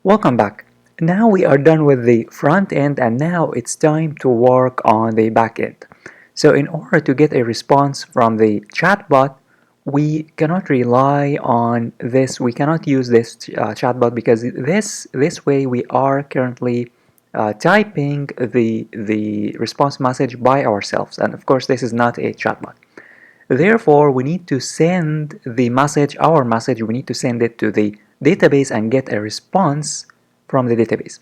Welcome back. Now we are done with the front end and now it's time to work on the back end. So in order to get a response from the chatbot, we cannot rely on this. We cannot use this chatbot because this way we are currently typing the response message by ourselves. And of course, this is not a chatbot. Therefore, we need to send the message, our message, we need to send it to the database and get a response from the database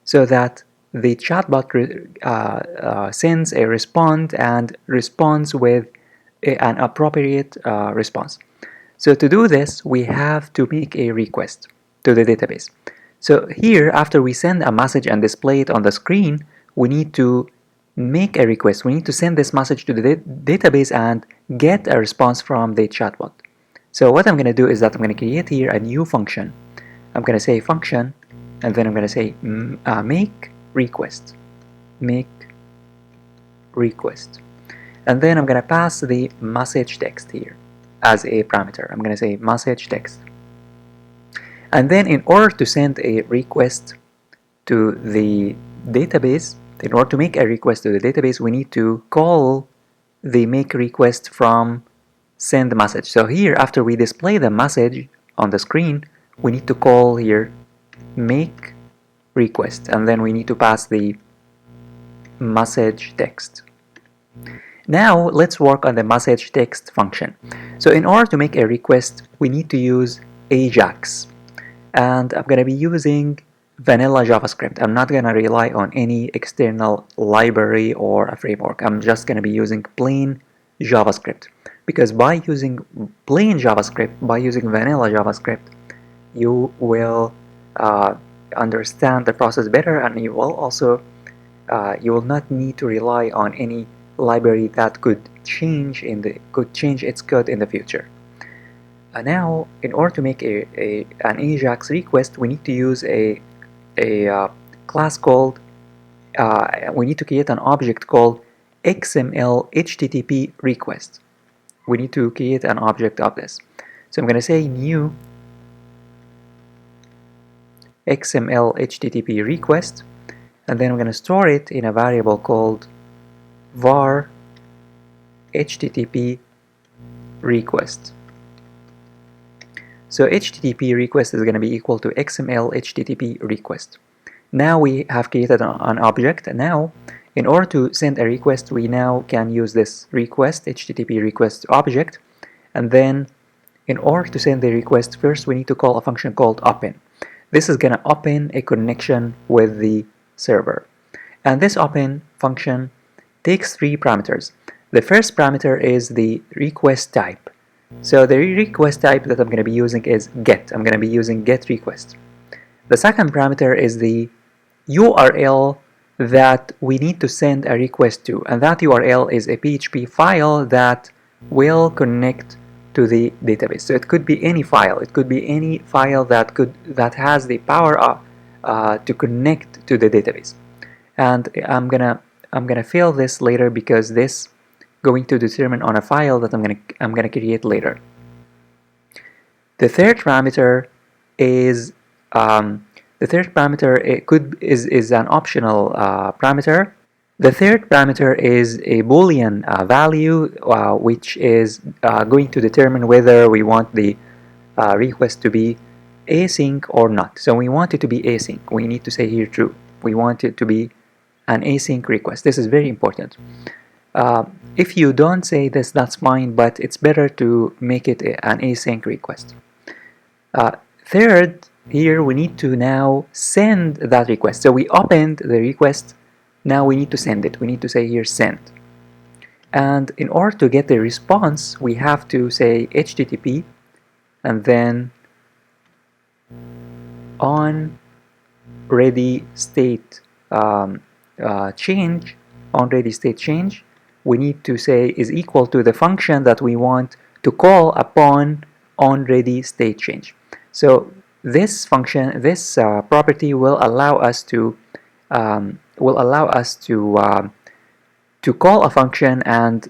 so that the chatbot sends a response and responds with an appropriate response. So to do this, we have to make a request to the database. So here, after we send a message and display it on the screen, we need to make a request. We need to send this message to the database and get a response from the chatbot. So what I'm going to do is that I'm going to create here a new function. I'm going to say function, and then I'm going to say make request. Make request. And then I'm going to pass the message text here as a parameter. I'm going to say message text. And then in order to send a request to the database, in order to make a request to the database, we need to call the make request from send message. So here, after we display the message on the screen, we need to call here make request, and then we need to pass the message text. Now let's work on the message text function. So in order to make a request, we need to use Ajax, and I'm going to be using vanilla JavaScript. I'm not going to rely on any external library or a framework. I'm just going to be using plain JavaScript, because by using plain JavaScript, by using vanilla JavaScript, you will understand the process better, and you will also you will not need to rely on any library that could change its code in the future. Now, in order to make an Ajax request, we need to use a class called, we need to create an object called XML HTTP request. We need to create an object of this. So I'm going to say new XML HTTP request, and then I'm going to store it in a variable called var HTTP request. So HTTP request is going to be equal to XML HTTP request. Now we have created an object, and now in order to send a request, we now can use this request, HTTP request object, and then in order to send the request, first we need to call a function called open. This is going to open a connection with the server. And this open function takes three parameters. The first parameter is the request type. So the request type that I'm going to be using is get. I'm going to be using get request. The second parameter is the URL that we need to send a request to, and that URL is a PHP file that will connect to the database. So it could be any file. It could be any file that has the power to connect to the database. And I'm gonna fill this later because this going to determine on a file that I'm gonna create later. The third parameter is is an optional parameter. The third parameter is a Boolean value, which is going to determine whether we want the request to be async or not. So we want it to be async. We need to say here true. We want it to be an async request. This is very important. If you don't say this, that's fine, but it's better to make it an async request. Third, here we need to now send that request. So we opened the request. Now we need to send it. We need to say here send. And in order to get the response, we have to say HTTP and then on ready state change. On ready state change, we need to say is equal to the function that we want to call upon on ready state change. So this function, this property will allow us to to call a function and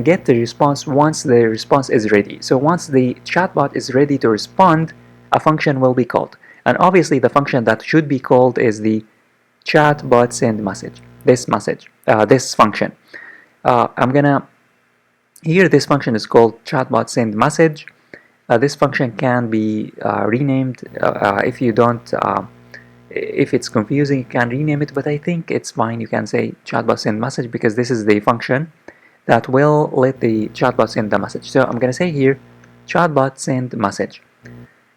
get the response once the response is ready. So once the chatbot is ready to respond, a function will be called. And obviously the function that should be called is the chatbot send message. This function. I'm gonna Here this function is called chatbot send message. This function can be renamed if you don't. If it's confusing, you can rename it, but I think it's fine. You can say chatbot send message because this is the function that will let the chatbot send the message. So I'm gonna say here chatbot send message.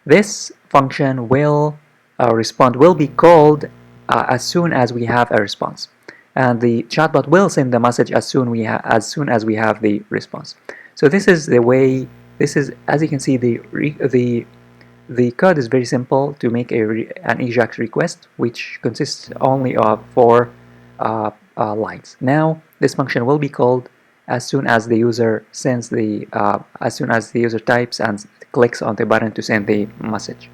This function will be called as soon as we have a response, and the chatbot will send the message as soon as we have the response. So this is the way. This is, as you can see, the code is very simple to make an AJAX request, which consists only of 4 lines. Now this function will be called as soon as the user types and clicks on the button to send the message.